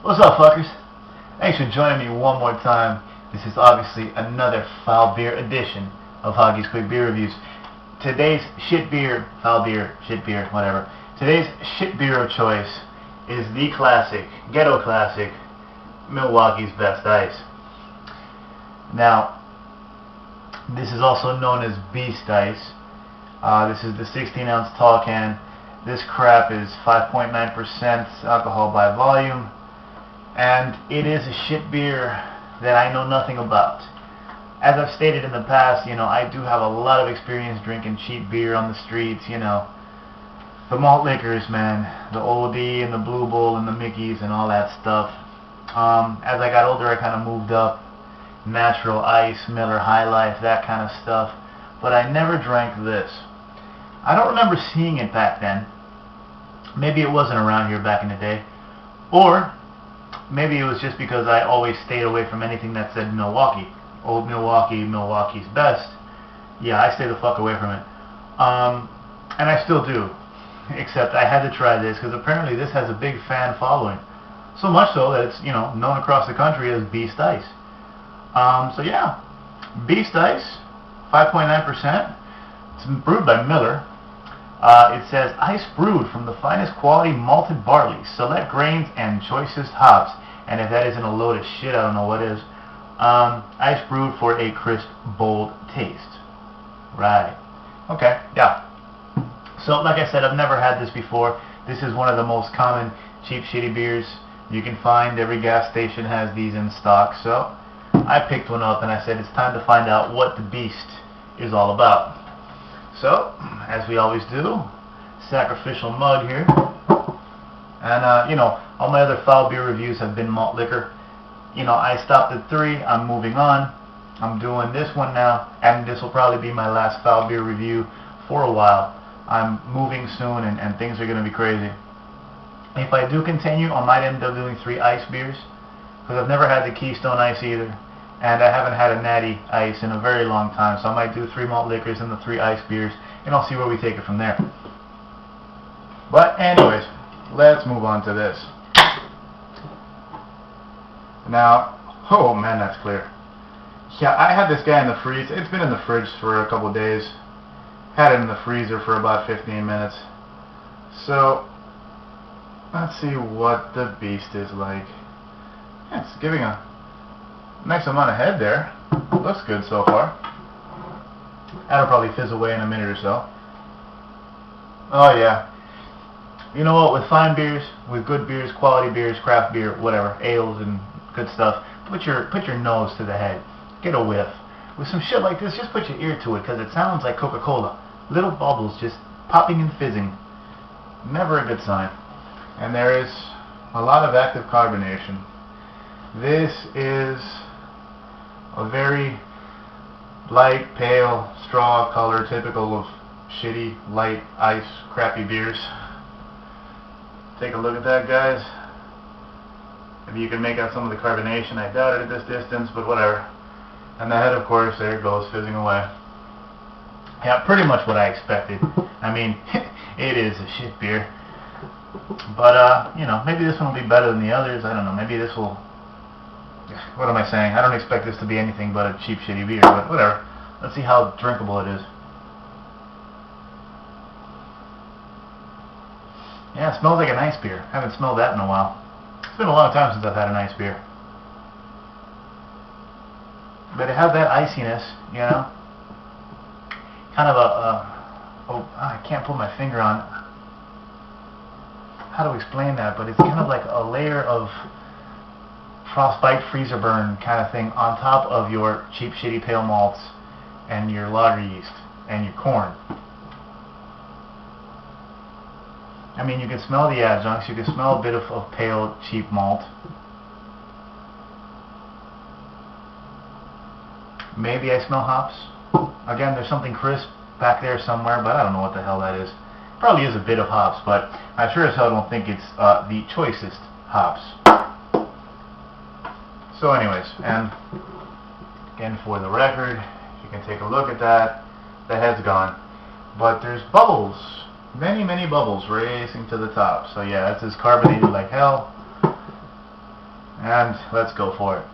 What's up, fuckers? Thanks for joining me one more time. This is obviously another foul beer edition of Hoggie's Quick Beer Reviews. Today's shit beer, foul beer, shit beer, whatever. Today's shit beer of choice is the classic, ghetto classic, Milwaukee's Best Ice. Now, this is also known as Beast Ice. This is the 16-ounce tall can. This crap is 5.9% alcohol by volume, and it is a shit beer that I know nothing about. As I've stated in the past, I do have a lot of experience drinking cheap beer on the streets, the malt liquors, man, the OD and the Blue Bull and the Mickeys and all that stuff. As I got older, I kind of moved up, Natural Ice, Miller High Life, that kind of stuff, but I never drank this. I don't remember seeing it back then. Maybe it wasn't around here back in the day, or maybe it was just because I always stayed away from anything that said Milwaukee. Old Milwaukee, Milwaukee's best. Yeah, I stay the fuck away from it. And I still do. Except I had to try this because apparently this has a big fan following. So much so that it's, known across the country as Beast Ice. So yeah, Beast Ice, 5.9%. It's brewed by Miller. It says, ice brewed from the finest quality malted barley, select grains, and choicest hops. And if that isn't a load of shit, I don't know what is. Ice brewed for a crisp, bold taste. Right. Okay, yeah. So, like I said, I've never had this before. This is one of the most common cheap, shitty beers you can find. Every gas station has these in stock. So, I picked one up and I said, it's time to find out what the beast is all about. So, as we always do, sacrificial mug here. And, all my other foul beer reviews have been malt liquor. I stopped at 3. I'm moving on. I'm doing this one now, and this will probably be my last foul beer review for a while. I'm moving soon, and things are going to be crazy. If I do continue, I might end up doing 3 ice beers, because I've never had the Keystone Ice either, and I haven't had a Natty Ice in a very long time, so I might do 3 malt liquors and the 3 ice beers, and I'll see where we take it from there. But anyways, let's move on to this. Now, oh man, that's clear. Yeah, I had this guy in the freeze. It's been in the fridge for a couple of days. Had it in the freezer for about 15 minutes. So, let's see what the beast is like. Yeah, it's giving a nice amount of head there. Looks good so far. That'll probably fizz away in a minute or so. Oh yeah. You know what, with fine beers, with good beers, quality beers, craft beer, whatever, ales and good stuff, put your nose to the head. Get a whiff. With some shit like this, just put your ear to it, because it sounds like Coca-Cola. Little bubbles just popping and fizzing. Never a good sign. And there is a lot of active carbonation. This is a very light, pale, straw color, typical of shitty, light, ice, crappy beers. Take a look at that, guys. Maybe you can make out some of the carbonation. I doubt it at this distance, but whatever. And the head, of course, there it goes, fizzing away. Yeah, pretty much what I expected. I mean, it is a shit beer. But, maybe this one will be better than the others. I don't know. Maybe this will... What am I saying? I don't expect this to be anything but a cheap, shitty beer, but whatever. Let's see how drinkable it is. Yeah, it smells like a nice beer. Haven't smelled that in a while. It's been a long time since I've had a nice beer. But it has that iciness, kind of I can't put my finger on how to explain that, but it's kind of like a layer of frostbite freezer burn kind of thing on top of your cheap, shitty pale malts and your lager yeast and your corn. I mean, you can smell the adjuncts, you can smell a bit of pale, cheap malt. Maybe I smell hops. Again, there's something crisp back there somewhere, but I don't know what the hell that is. Probably is a bit of hops, but I sure as hell don't think it's the choicest hops. So anyways, and again for the record, you can take a look at that. The head's gone. But there's bubbles. Many bubbles racing to the top. So yeah, it's as carbonated like hell. And let's go for it.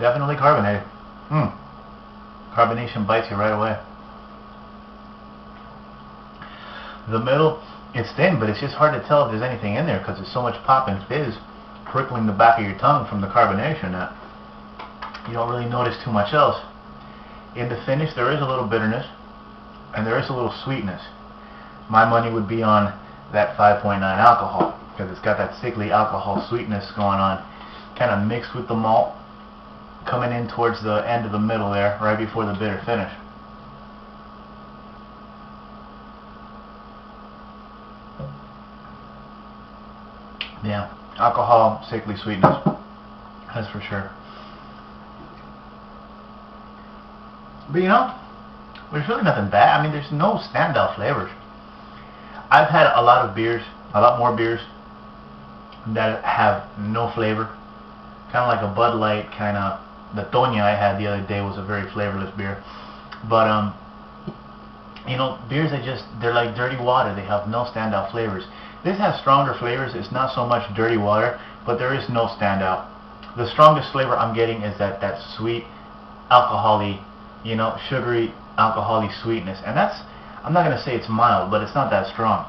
Definitely carbonated. Carbonation bites you right away. The middle, it's thin, but it's just hard to tell if there's anything in there because there's so much pop and fizz prickling the back of your tongue from the carbonation that you don't really notice too much else. In the finish, there is a little bitterness and there is a little sweetness. My money would be on that 5.9 alcohol because it's got that sickly alcohol sweetness going on, kind of mixed with the malt coming in towards the end of the middle there, right before the bitter finish. Yeah, alcohol, sickly sweetness, that's for sure. But you know, there's really nothing bad. I mean, there's no standout flavors. I've had a lot more beers that have no flavor. Kind of like a Bud Light, kind of. The Toña I had the other day was a very flavorless beer. But, you know, beers they're like dirty water. They have no standout flavors. This has stronger flavors. It's not so much dirty water, but there is no standout. The strongest flavor I'm getting is that sweet, alcohol-y, you know, sugary, alcohol-y sweetness. And that's, I'm not going to say it's mild, but it's not that strong.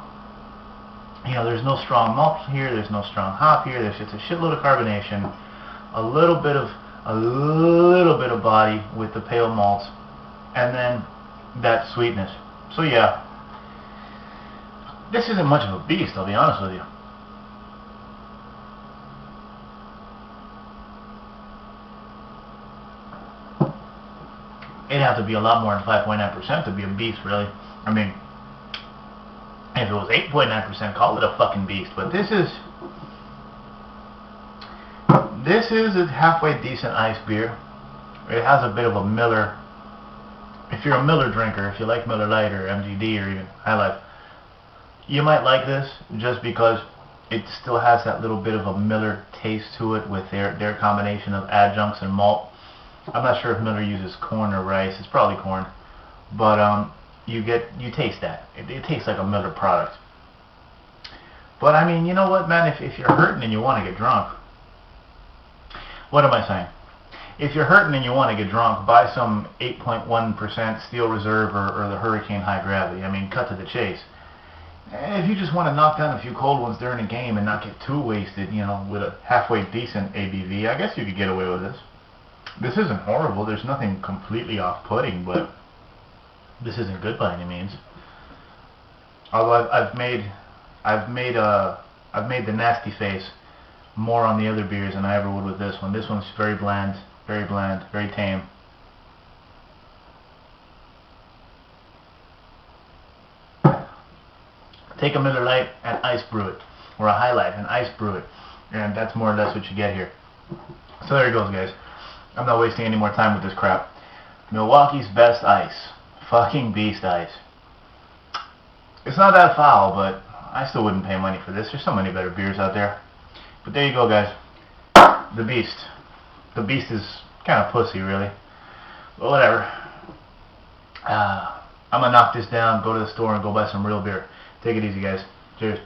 You know, there's no strong malt here, there's no strong hop here, there's just a shitload of carbonation, a little bit of body with the pale malts, and then that sweetness. So yeah, this isn't much of a beast, I'll be honest with you. It'd have to be a lot more than 5.9% to be a beast, really. I mean, if it was 8.9%, call it a fucking beast. But this is a halfway decent ice beer. It has a bit of a Miller. If you're a Miller drinker, if you like Miller Lite or MGD or even High Life, you might like this just because it still has that little bit of a Miller taste to it with their combination of adjuncts and malt. I'm not sure if Miller uses corn or rice. It's probably corn, but you taste that. It tastes like a Miller product. But I mean, you know what, man? If you're hurting and you want to get drunk, what am I saying? If you're hurting and you want to get drunk, buy some 8.1% Steel Reserve or the Hurricane High Gravity. I mean, cut to the chase. If you just want to knock down a few cold ones during a game and not get too wasted, you know, with a halfway decent ABV, I guess you could get away with this. This isn't horrible. There's nothing completely off-putting, but this isn't good by any means. Although I've made the nasty face more on the other beers than I ever would with this one. This one's very bland, very tame. Take a Miller Lite and ice brew it, or a High Life and ice brew it, and that's more or less what you get here. So there it goes, guys. I'm not wasting any more time with this crap. Milwaukee's best ice. Fucking beast ice. It's not that foul, but I still wouldn't pay money for this. There's so many better beers out there. But there you go, guys. The beast. The beast is kind of pussy, really. But whatever. I'm going to knock this down, go to the store, and go buy some real beer. Take it easy, guys. Cheers.